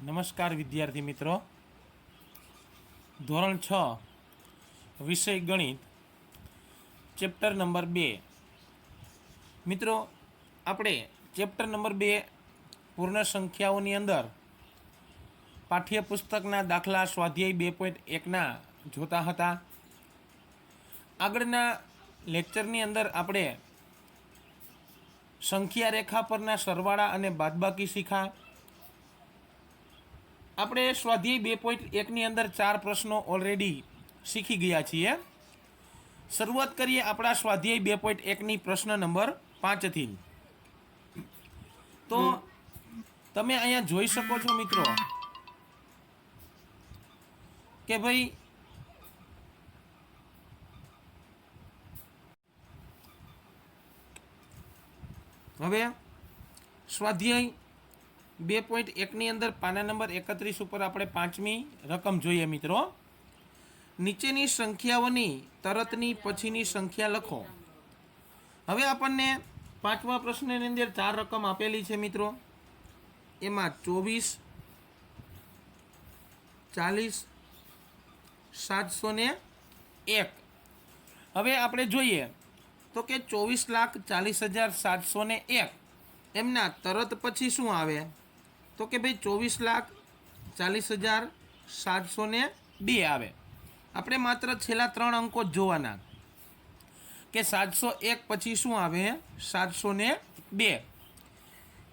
નમસ્કાર વિદ્યાર્થી મિત્રો. ધોરણ 6 વિષય ગણિત ચેપ્ટર નંબર 2. મિત્રો, આપણે ચેપ્ટર નંબર 2 પૂર્ણ સંખ્યાઓની અંદર પાઠ્યપુસ્તકના દાખલા સ્વાધ્યાય 2.1ના જોતા હતા. આગળના લેક્ચરની અંદર આપણે સંખ્યા રેખા પરના સરવાળા અને બાદબાકી શીખા. આપણે સ્વાધ્યાય 2.1ની અંદર 4 પ્રશ્નો ઓલરેડી શીખી ગયા છીએ. શરૂઆત કરીએ આપણા સ્વાધ્યાય 2.1ની પ્રશ્ન નંબર 5થી. તો તમે અહીંયા જોઈ શકો છો મિત્રો કે ભાઈ હવે સ્વાધ્યાય 2.1ની અંદર પાના નંબર 31 ઉપર આપણે 5મી રકમ જોઈએ મિત્રો. નીચેની સંખ્યાઓની તરતની પછીની સંખ્યા લખો. હવે આપણને 5મા પ્રશ્નની અંદર 4 રકમ આપેલી છે મિત્રો. એમાં 24, 40, 701. હવે આપણે જોઈએ તો કે 24,40,701 એમના તરત પછી શું આવે? તો કે ભાઈ 24,40,702 આવે. આપણે માત્ર છેલ્લા 3 અંકો જ જોવાના કે 701 પછી શું આવે? 702.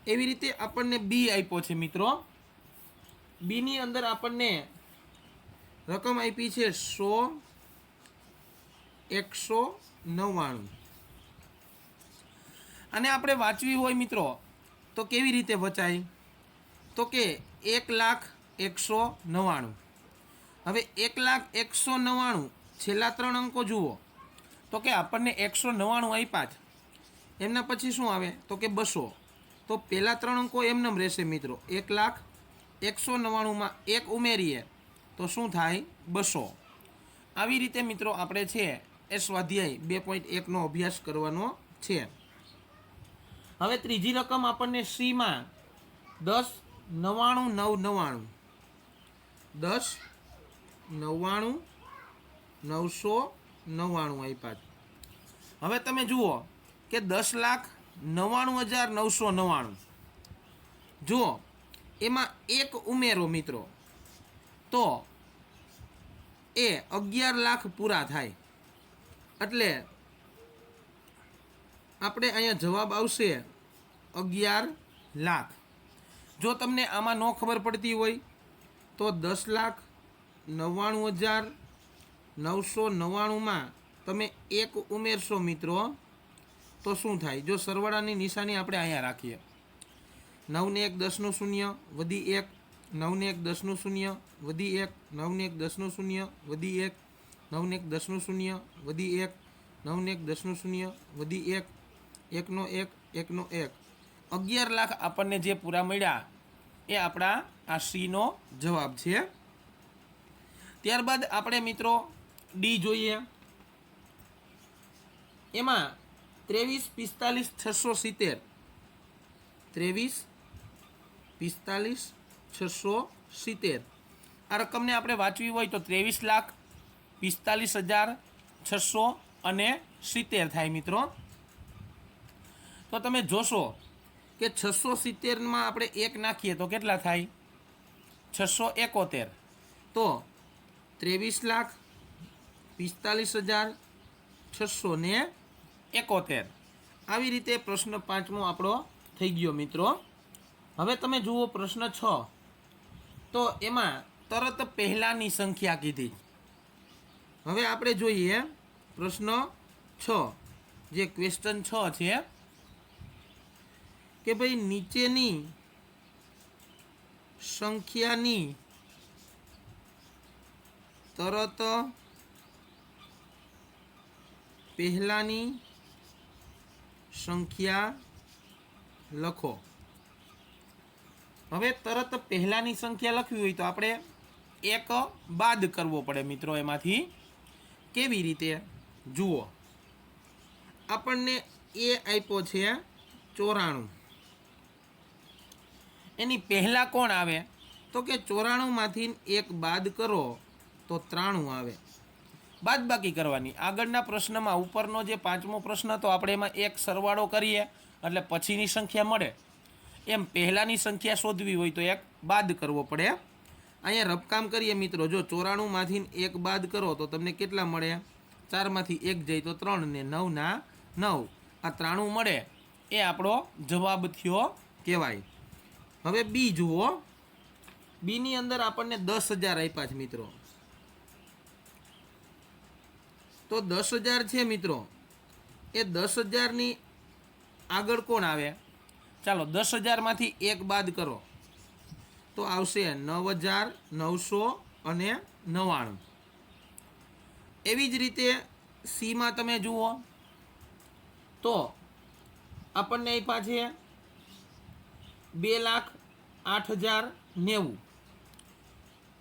એવી રીતે આપણને બી આપ્યો છે મિત્રો. બીની અંદર આપણને રકમ આપી છે 100, 199. અને આપણે વાંચવી હોય મિત્રો તો કેવી રીતે વચાય? તો કે 1,01,99. હવે 1,01,99 છેલ્લા 3 અંકો જુઓ તો કે આપણને 199 આપ્યા છે. એમના પછી શું આવે? તો કે 200. તો પહેલા 3 અંકો એમનેમ રહેશે મિત્રો. 1,01,99માં 1 ઉમેરીએ તો શું થાય? 200. આવી રીતે મિત્રો આપણે છે એ સ્વાધ્યાય 2.1નો અભ્યાસ કરવાનો છે. હવે ત્રીજી રકમ આપણને સીમાં 10,99,999 10,99,999 આપ્યા. હવે તમે જુઓ કે 10,99,999 જુઓ એમાં 1 ઉમેરો મિત્રો તો એ 11 લાખ પૂરા થાય. એટલે આપણે અહીંયા જવાબ આવશે 11 લાખ. જો તમને આમાં ન ખબર પડતી હોય તો 10,99,999માં તમે 1 ઉમેરશો મિત્રો તો શું થાય? જો સરવાળાની નિશાની આપણે અહીંયા રાખીએ, 9 ને 1 10નું 0 વધી 1, 9 ને 1 10નું 0 વધી 1, 9 ને 1 10નું 0 વધી 1, 9 ને 1 10નું 0 વધી 1, 9 ને 1 10નું 0 વધી 1, 1 નો 1, 1 નો 1, 11 લાખ આપણને જે પૂરા મળ્યા એ આપણા આ સીનો જવાબ છે. ત્યારબાદ આપણે મિત્રો ડી જોઈએ. એમાં 23, 45, 670. 23, 45, 670 આ રકમને આપણે વાંચવી હોય તો 23,45,670 થાય મિત્રો. તો તમે જોશો કે 670માં આપણે 1 નાખીએ તો કેટલા થાય? 671. તો 23,45,671. આવી રીતે પ્રશ્ન 5મો આપણો થઈ ગયો મિત્રો. હવે તમે જુઓ પ્રશ્ન 6. તો એમાં તરત પહેલાંની સંખ્યા કીધી. હવે આપણે જોઈએ પ્રશ્ન 6 જે ક્વેશ્ચન 6 છે કે ભાઈ નીચેની સંખ્યાની તરત પહેલાંની સંખ્યા લખો. હવે તરત પહેલાંની સંખ્યા લખવી હોય તો આપણે 1 બાદ કરવો પડે મિત્રો એમાંથી. કેવી રીતે? જુઓ, આપણને એ આપ્યો છે 94. એની પહેલાં કોણ આવે? તો કે 94માંથી 1 બાદ કરો તો 93 આવે. બાદબાકી કરવાની. આગળના પ્રશ્નમાં ઉપરનો જે 5મો પ્રશ્ન હતો આપણે એમાં એક સરવાળો કરીએ એટલે પછીની સંખ્યા મળે, એમ પહેલાંની સંખ્યા શોધવી હોય તો એક બાદ કરવો પડે. અહીંયા રફકામ કરીએ મિત્રો. જો 94માંથી 1 બાદ કરો તો તમને કેટલા મળે? 4માંથી 1 જાય તો 3 ને 9 ના 9, આ 93 મળે. એ આપણો જવાબ થયો કહેવાય. હવે બી જુઓ. બીની અંદર આપણને 10,000 આપ્યા છે મિત્રો. તો 10,000 છે મિત્રો, એ 10,000ની આગળ કોણ આવે? ચાલો 10,000માંથી 1 બાદ કરો તો આવશે 9,999. એવી જ રીતે સીમાં તમે જુઓ તો આપણને આપ્યા છે 2,08,090,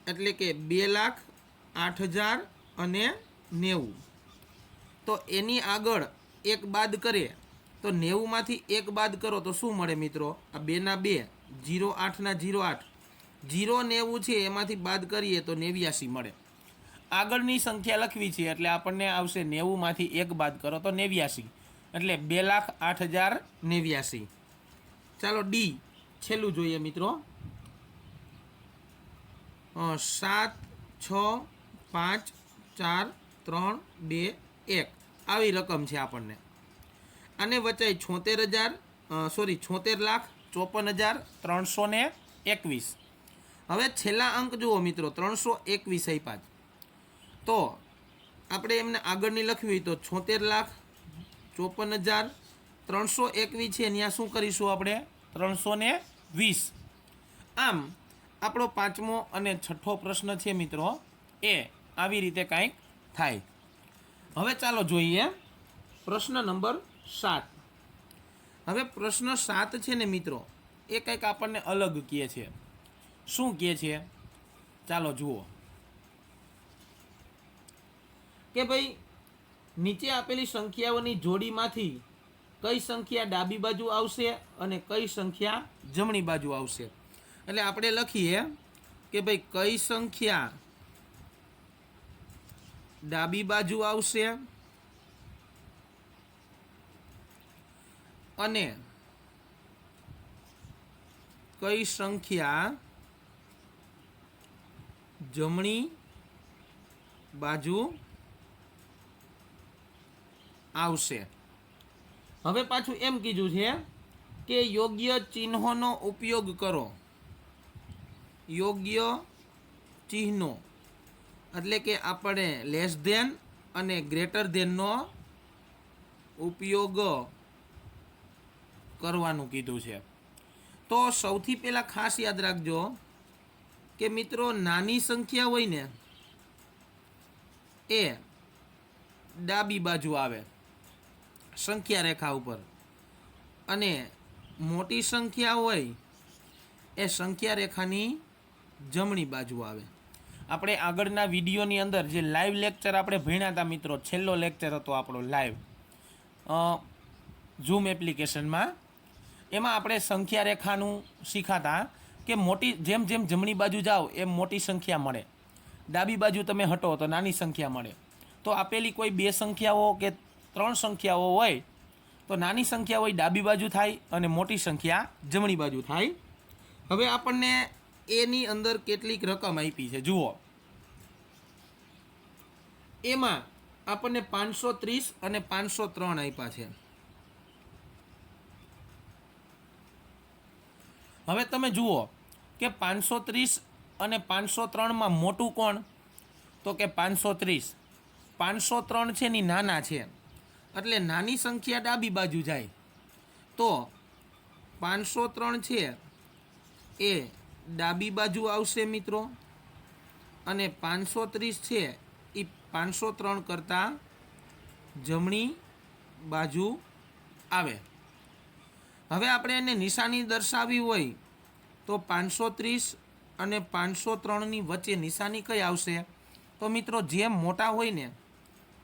એટલે કે 2,08,090. તો એની આગળ 1 બાદ કરીએ તો 90માંથી 1 બાદ કરો તો શું મળે મિત્રો? આ 2 ના 2, 08 ના 08, 090 છે એમાંથી બાદ કરીએ તો 89 મળે. આગળની સંખ્યા લખવી છે એટલે આપણને આવશે 90માંથી 1 બાદ કરો તો 89, એટલે 2,08,089. ચાલો ડી છેલ્લું જોઈએ મિત્રો. 7, 6, 5, 4, 3, 2, 1 આવી રકમ છે આપણને. આને વચાય 76,54,53,21. હવે છેલ્લા અંક જુઓ મિત્રો, 321 આપ્યા. તો આપણે એમને આગળની લખવી હોય તો 76,54,321 છે, ત્યાં શું કરીશું આપણે? 320. આમ આપણો 5મો અને 6ઠ્ઠો પ્રશ્ન છે મિત્રો, એ આવી રીતે કાંઈક થાય. હવે ચાલો જોઈએ પ્રશ્ન નંબર 7. હવે પ્રશ્ન 7 છે ને મિત્રો, એ કંઈક આપણને અલગ કહે છે. શું કહે છે? ચાલો જુઓ કે ભાઈ નીચે આપેલી સંખ્યાઓની જોડીમાંથી કઈ સંખ્યા ડાબી બાજુ આવશે અને કઈ સંખ્યા જમણી બાજુ આવશે. એટલે આપણે લખીએ કે ભાઈ કઈ સંખ્યા ડાબી બાજુ આવશે અને કઈ સંખ્યા જમણી બાજુ આવશે. હવે પાછું એમ કીધું છે કે યોગ્ય ચિહ્નોનો ઉપયોગ કરો. યોગ્ય ચિહ્નો એટલે કે આપણે લેસ ધેન અને ગ્રેટર ધેનનો ઉપયોગ કરવાનું કીધું છે. તો સૌથી પહેલાં ખાસ યાદ રાખજો કે મિત્રો નાની સંખ્યા હોય ને એ ડાબી બાજુ આવે સંખ્યા રેખા ઉપર, અને મોટી સંખ્યા હોય એ સંખ્યા રેખાની જમણી બાજુ આવે. આપણે આગળના વિડીયોની અંદર જે લાઈવ લેક્ચર આપણે ભણ્યા હતા મિત્રો, છેલ્લો લેક્ચર હતો આપણો લાઈવ ઝૂમ એપ્લિકેશનમાં, એમાં આપણે સંખ્યા રેખાનું શીખાતા કે મોટી જેમ જેમ જમણી બાજુ જાઓ એમ મોટી સંખ્યા મળે, ડાબી બાજુ તમે હટો તો નાની સંખ્યા મળે. તો આપેલી કોઈ 2 સંખ્યાઓ કે 3 સંખ્યાઓ હોય તો નાની સંખ્યા હોય ડાબી બાજુ થાય અને મોટી સંખ્યા જમણી બાજુ થાય. હવે આપણને એની અંદર કેટલીક રકમ આપી છે જુઓ. એમાં આપણને 530 અને 503 આપ્યા છે. હવે તમે જુઓ કે 530 અને 503માં મોટું કોણ? તો કે 530. 503 છે ની નાના છે, એટલે નાની સંખ્યા ડાબી બાજુ જાય. તો 503 છે એ ડાબી બાજુ આવશે મિત્રો, અને 530 છે એ 503 કરતાં જમણી બાજુ આવે. હવે આપણે એને નિશાની દર્શાવી હોય તો 530 અને 503ની વચ્ચે નિશાની કઈ આવશે? તો મિત્રો જેમ મોટા હોય ને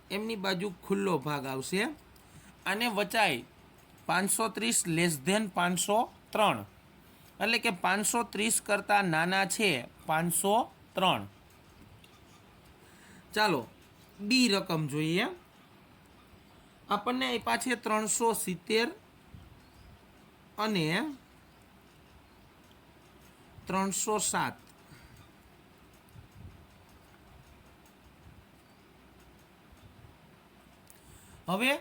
એમની બાજુ ખુલ્લો ભાગ આવશે. અને વચાય 530 લેસ ધેન 503, એટલે કે 530 કરતાં નાના છે 503. ચાલો બી રકમ જોઈએ. આપણને આપ્યા છે 370 અને 307. હવે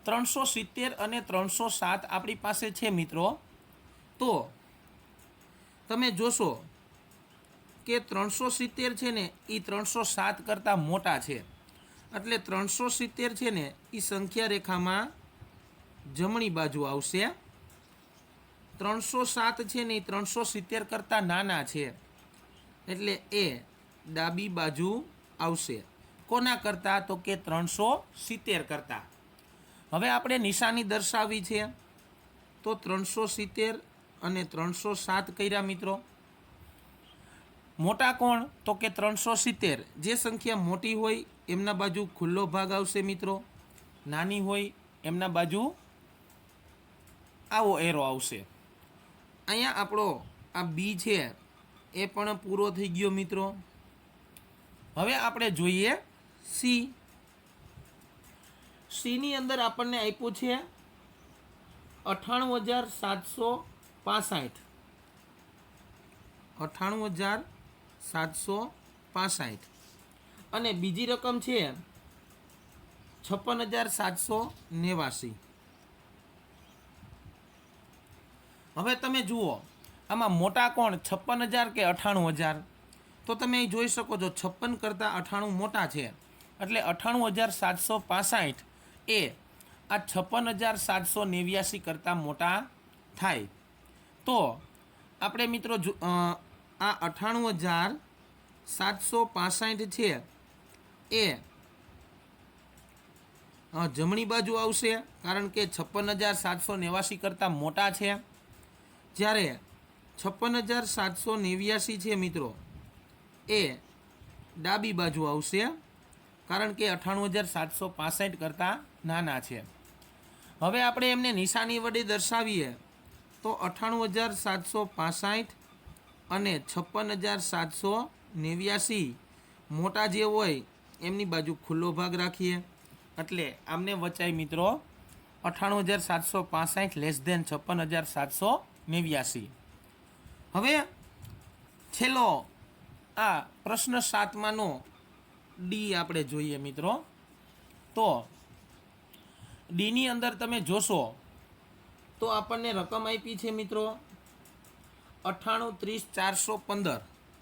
370 અને 307 આપણી પાસે છે મિત્રો. તો તમે જોશો કે 370 છે ને એ 307 કરતાં મોટા છે. એટલે 370 છે ને એ સંખ્યા રેખામાં જમણી બાજુ આવશે. 307 છે ને એ 370 કરતાં નાના છે એટલે એ ડાબી બાજુ આવશે. કોના કરતાં? તો કે 370 કરતાં. હવે આપણે નિશાની દર્શાવી છે તો 370 અને 307 કર્યા મિત્રો. મોટા કોણ? તો કે 370. જે સંખ્યા મોટી હોય એમના બાજુ ખુલ્લો ભાગ આવશે મિત્રો, નાની હોય એમના બાજુ આવો એરો આવશે. અહીંયા આપણો આ બી છે એ પણ પૂરો થઈ ગયો મિત્રો. હવે આપણે જોઈએ સી. સીની અંદર આપણને આપ્યું છે 98,765. 98,765 અને બીજી રકમ છે 56,789. હવે તમે જુઓ આમાં મોટા કોણ, 56,000 કે 98,000? તો તમે અહીં જોઈ શકો છો 56 કરતાં 98 મોટા છે એટલે 98,765 એ આ 56,789 કરતાં મોટા થાય. તો આપણે મિત્રો આ 98,765 છે એ જમણી બાજુ આવશે કારણ કે 56,789 કરતાં મોટા છે. જ્યારે 56,789 છે મિત્રો એ ડાબી બાજુ આવશે કારણ કે 98,765 કરતાં નાના છે. હવે આપણે એમને નિશાની વડે દર્શાવીએ તો 98,765 અને 56,789 મોટા જે હોય એમની બાજુ ખુલ્લો ભાગ રાખીએ એટલે આમને વચાય મિત્રો 98,765 લેસ ધેન 56,789. હવે છેલ્લો આ પ્રશ્ન 7માનો ડી આપણે જોઈએ મિત્રો. તો ડીની અંદર તમે જોશો તો આપણને રકમ આપી છે મિત્રો 98,30,415.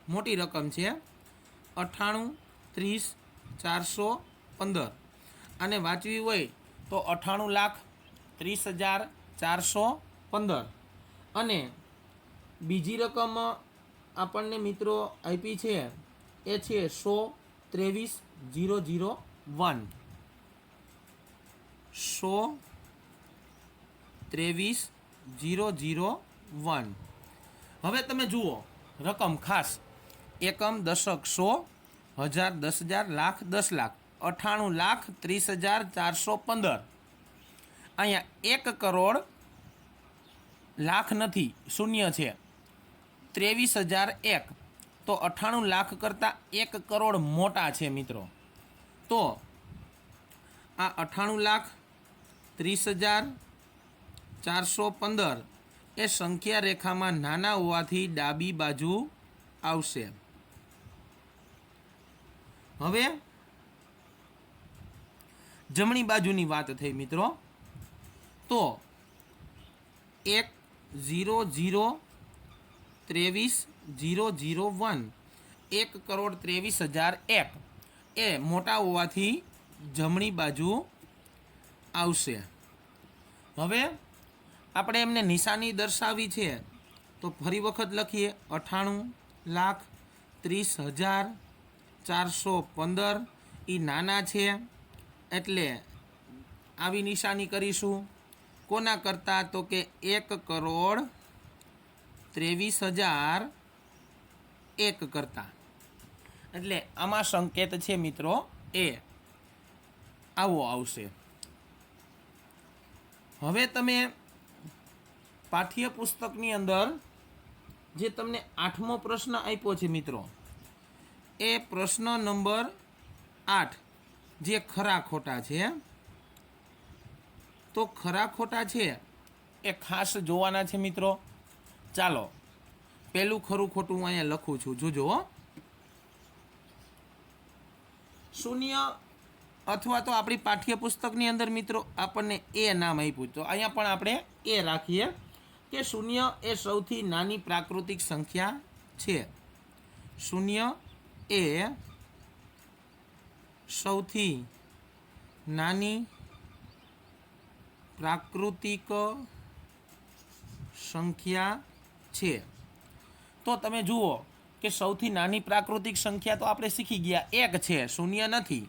મોટી રકમ છે 98,30,415 અને વાંચવી હોય તો 98,30,415. અને બીજી રકમ આપણને મિત્રો આપી છે એ છે 123,001. 123,001. હવે તમે જુઓ રકમ ખાસ એકમ, દશક, 100, હજાર, 10,000, લાખ, 10 લાખ, 98,30,415. અહીંયા 1 કરોડ લાખ નથી, શૂન્ય છે. 23,001 તો 98 લાખ કરતાં 1 કરોડ મોટા છે મિત્રો. તો આ 98,30,415 એ સંખ્યા રેખામાં નાના હોવાથી ડાબી બાજુ આવશે. હવે જમણી બાજુની વાત થઈ મિત્રો. તો 1,00,23,001 1,23,001 એ મોટા હોવાથી જમણી બાજુ આવશે. હવે આપણે એમને નિશાની દર્શાવી છે તો ફરી વખત લખીએ 98,30,415 એ નાના છે એટલે આવી નિશાની કરીશું. કોના કરતાં? તો કે 1,23,001 કરતાં. એટલે આમાં સંકેત છે મિત્રો એ આવો આવશે. હવે તમે પાઠ્યપુસ્તકની અંદર જે તમને 8મો પ્રશ્ન આપ્યો છે મિત્રો, એ પ્રશ્ન નંબર 8 જે ખરા ખોટા છે, તો ખરા ખોટા છે એ ખાસ જોવાના છે મિત્રો. ચાલો પહેલું ખરું ખોટું હું અહીંયા લખું છું, જોજો. શૂન્ય અથવા તો આપણી પાઠ્યપુસ્તકની અંદર મિત્રો આપણને એ નામ આપ્યું, તો અહીંયા પણ આપણે એ રાખીએ કે શૂન્ય એ સૌથી નાની પ્રાકૃતિક સંખ્યા છે. શૂન્ય એ સૌથી નાની પ્રાકૃતિક સંખ્યા છે. તો તમે જુઓ કે સૌથી નાની પ્રાકૃતિક સંખ્યા તો આપણે શીખી ગયા 1 છે, શૂન્ય નથી.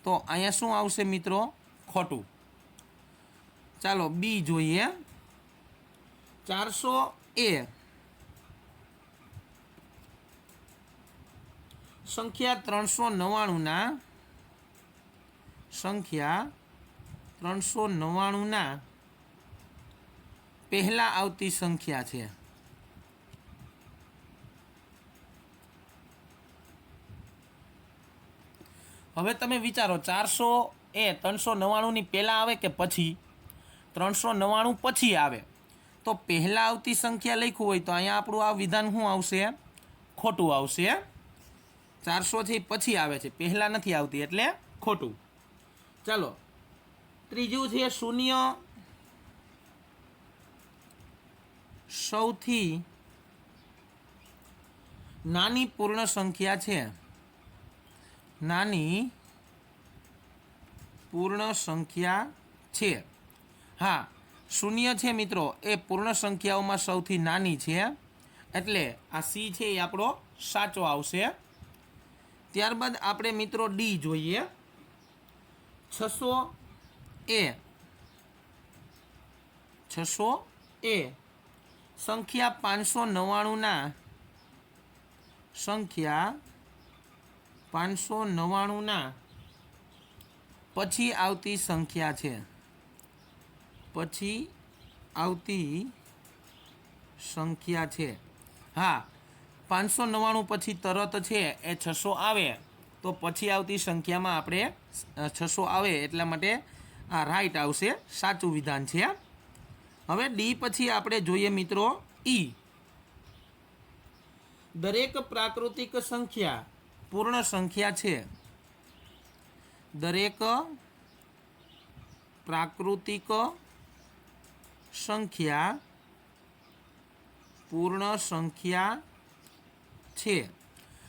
તો અહીંયા શું આવશે મિત્રો? ખોટું. ચાલો બી જોઈએ. 400 એ સંખ્યા 399 પહેલા આવતી સંખ્યા છે. હવે તમે વિચારો, 400 એ 399 ની પહેલા આવે કે પછી? 399 પછી આવે. તો પહેલા આવતી સંખ્યા લખ્યું હોય તો અહીંયા આપણું આ વિધાન શું આવશે? ખોટું આવશે. 400 છે પછી આવે છે, પહેલા નથી આવતી, એટલે ખોટું. ચાલો ત્રીજું છે, શૂન્ય સૌથી નાની પૂર્ણ સંખ્યા છે. નાની પૂર્ણ સંખ્યા છે. હા, શૂન્ય છે મિત્રો એ પૂર્ણ સંખ્યાઓમાં સૌથી નાની છે, એટલે આ સી છે એ આપણો સાચો આવશે. ત્યારબાદ આપણે મિત્રો ડી જોઈએ. 600 એ સંખ્યા 599 પછી આવતી સંખ્યા છે. પછી આવતી સંખ્યા છે. હા, 599 પછી તરત છે એ 600 આવે, તો પછી આવતી સંખ્યામાં આપણે 600 આવે, એટલા માટે આ રાઈટ આવશે, સાચું વિધાન છે. હવે ડી પછી આપણે જોઈએ મિત્રો ઈ. દરેક પ્રાકૃતિક સંખ્યા પૂર્ણ સંખ્યા છે. દરેક પ્રાકૃતિક સંખ્યા પૂર્ણ સંખ્યા છે.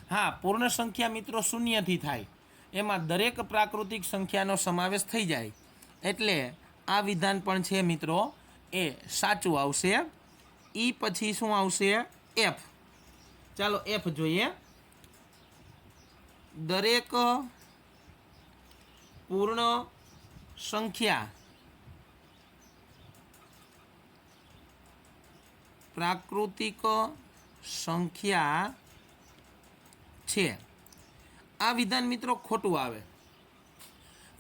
હા, પૂર્ણ સંખ્યા મિત્રો શૂન્યથી થાય, એમાં દરેક પ્રાકૃતિક સંખ્યાનો સમાવેશ થઈ જાય, એટલે આ વિધાન પણ છે મિત્રો એ સાચું આવશે. ઈ પછી શું આવશે? એફ. ચાલો એફ જોઈએ. દરેક પૂર્ણ સંખ્યા પ્રાકૃતિક સંખ્યા છે. આ વિધાન મિત્રો ખોટું આવે,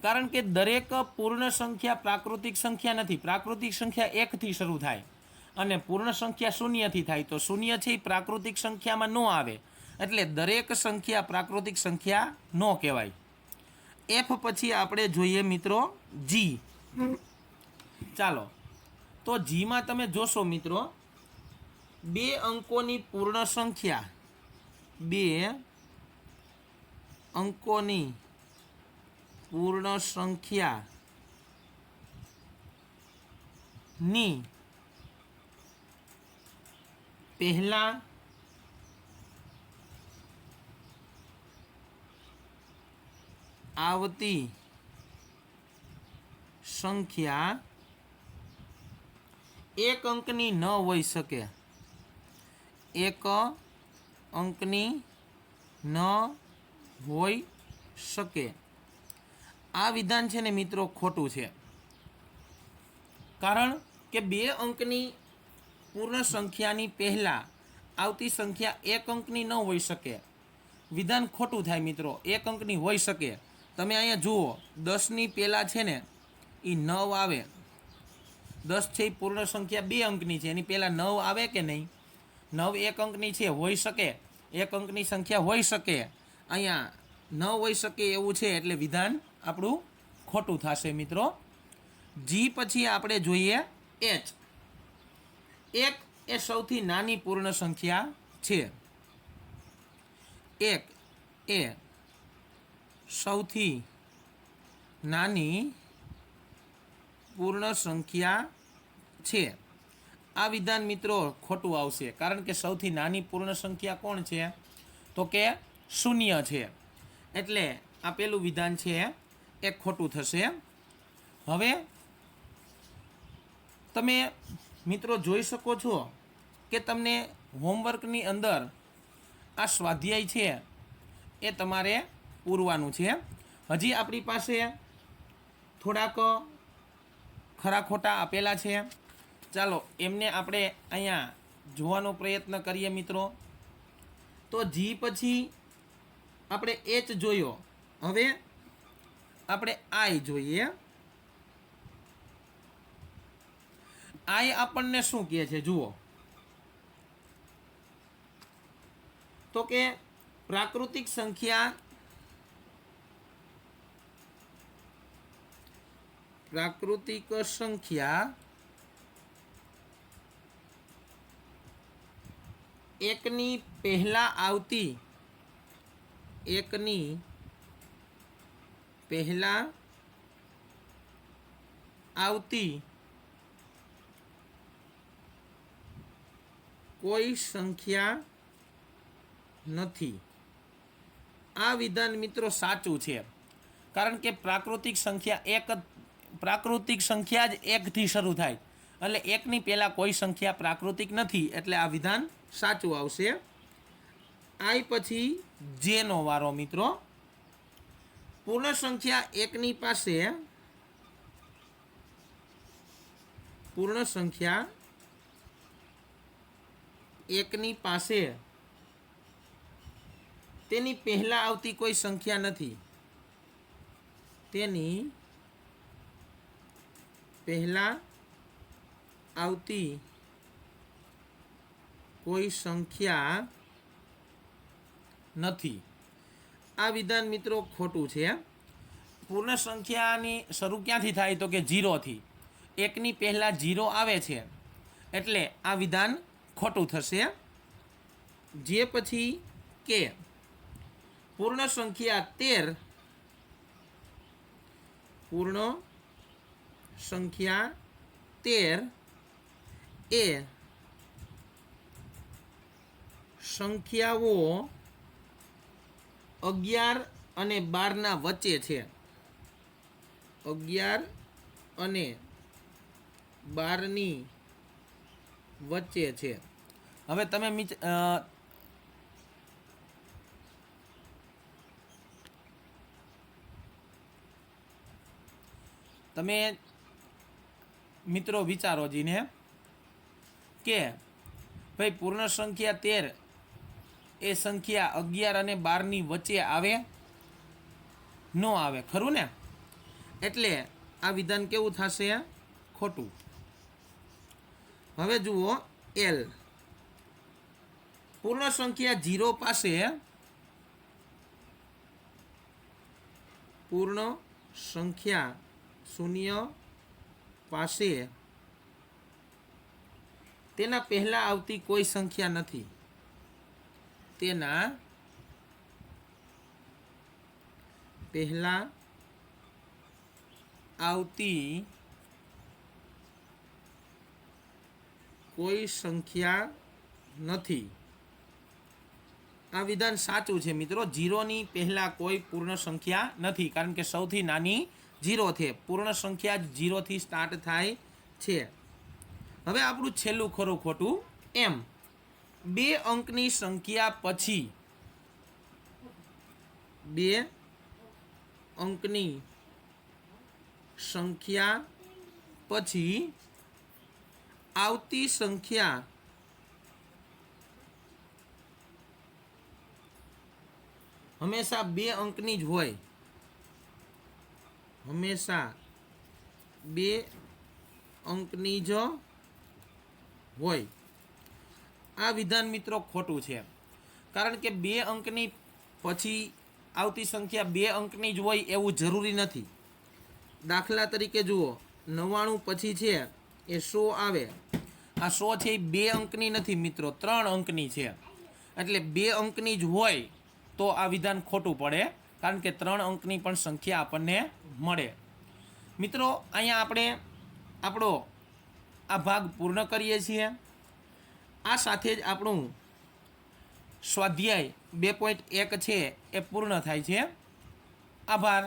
કારણ કે દરેક પૂર્ણ સંખ્યા પ્રાકૃતિક સંખ્યા નથી. પ્રાકૃતિક સંખ્યા 1 થી શરૂ થાય અને પૂર્ણ સંખ્યા 0 થી થાય, તો 0 છે એ પ્રાકૃતિક સંખ્યામાં ન આવે, એટલે દરેક સંખ્યા પ્રાકૃતિક સંખ્યા ન કહેવાય. એફ પછી આપણે જોઈએ મિત્રો જી. ચાલો તો જીમાં તમે જોશો મિત્રો, 2 અંકોની પૂર્ણ સંખ્યા, 2 અંકોની પૂર્ણ સંખ્યા ની પહેલા આવતી સંખ્યા 1 અંકની ન હોઈ શકે. 1 અંકની ન હોઈ શકે. આ વિધાન છે ને મિત્રો ખોટું છે, કારણ કે 2 અંકની પૂર્ણ સંખ્યાની પહેલા આવતી સંખ્યા 1 અંકની ન હોઈ શકે. વિધાન ખોટું થાય મિત્રો, 1 અંકની હોઈ શકે. તમે અહીંયા જુઓ, 10ની પહેલાં છે ને એ 9 આવે. 10 છે એ પૂર્ણ સંખ્યા 2 અંકની છે, એની પહેલાં 9 આવે કે નહીં? 9 એક અંકની છે, હોઈ શકે, એક અંકની સંખ્યા હોઈ શકે, અહીંયા ન હોઈ શકે એવું છે, એટલે વિધાન આપણું ખોટું થશે મિત્રો. જી પછી આપણે જોઈએ એચ. એક એ સૌથી નાની પૂર્ણ સંખ્યા છે. એક એ સૌથી નાની પૂર્ણ સંખ્યા છે. આ વિધાન મિત્રો ખોટું આવશે, કારણ કે સૌથી નાની પૂર્ણ સંખ્યા કોણ છે? તો કે શૂન્ય છે. એટલે આ પેલું વિધાન છે એ ખોટું થશે. હવે તમે મિત્રો જોઈ શકો છો કે તમને હોમવર્કની અંદર આ સ્વાધ્યાય છે એ તમારે પૂરવાનું છે. હજી આપણી પાસે થોડાક ખરા ખોટા આપેલા છે. ચાલો એમને આપણે અહીંયા જોવાનો પ્રયત્ન કરીએ મિત્રો. તો જી પછી આપણે એચ જોયો, હવે આપણે આઈ જોઈએ. આઈ આપણને શું કહે છે જુઓ, તો કે પ્રાકૃતિક સંખ્યા એકની પહેલા આવતી કોઈ સંખ્યા નથી. આ વિધાન મિત્રો સાચું છે, કારણ કે પ્રાકૃતિક સંખ્યા જ એકથી શરૂ થાય, એટલે એકની પહેલા કોઈ સંખ્યા પ્રાકૃતિક નથી, એટલે આ વિધાન સાચું આવશે. આઈ પછી જે નો વારો મિત્રો. પૂર્ણ સંખ્યા એકની પાસે તેની પહેલા આવતી કોઈ સંખ્યા નથી. તેની પહેલા આવતી કોઈ સંખ્યા નથી. આ વિધાન મિત્રો ખોટું છે. પૂર્ણ સંખ્યાની શરૂ ક્યાંથી થાય? તો કે 0થી. એકની પહેલા 0 આવે છે, એટલે આ વિધાન ખોટું થશે. જે પછી કે પૂર્ણ સંખ્યા 13 એ સંખ્યાઓ 11 અને 12 વચ્ચે છે. 11 અને 12 વચ્ચે છે. હવે તમે મિત્રો વિચારો જીને કે ભાઈ પૂર્ણ સંખ્યા 13 એ સંખ્યા 11 અને 12 વચ્ચે આવે? ન આવે, ખરું ને? એટલે આ વિધાન કેવું થશે? ખોટું. હવે જુઓ એલ. પૂર્ણ સંખ્યા 0 પાસે પૂર્ણ સંખ્યા 0 પાસે તેના પહેલા આવતી કોઈ સંખ્યા નથી. તેના પહેલા આવતી કોઈ સંખ્યા નથી. આ વિધાન સાચું છે મિત્રો. 0ની પહેલા કોઈ પૂર્ણ સંખ્યા નથી, કારણ કે સૌથી નાની 0 છે. પૂર્ણ સંખ્યા જ 0થી સ્ટાર્ટ થાય છે. હવે આપણું છેલ્લું ખરું ખોટું એમ. 2 અંકની સંખ્યા પછી 2 અંકની સંખ્યા પછી આવતી સંખ્યા હંમેશા 2 અંકની જ હોય. હંમેશા 2 અંકની જ હોય. આ વિધાન મિત્રો ખોટું છે, કારણ કે 2 અંકની પછી આવતી સંખ્યા 2 અંકની જ હોય એવું જરૂરી નથી. દાખલા તરીકે જુઓ, 99 પછી છે એ 100 આવે. આ 100 છે એ 2 અંકની નથી મિત્રો, 3 અંકની છે. એટલે 2 અંકની જ હોય તો આ વિધાન ખોટું પડે, કારણ કે 3 અંકની પણ સંખ્યા આપણને મળે. મિત્રો અહીંયા આપણે આપણો આ ભાગ પૂર્ણ કરીએ છીએ. આ સાથે જ આપણું સ્વાધ્યાય 2.1 છે એ પૂર્ણ થાય છે. આભાર.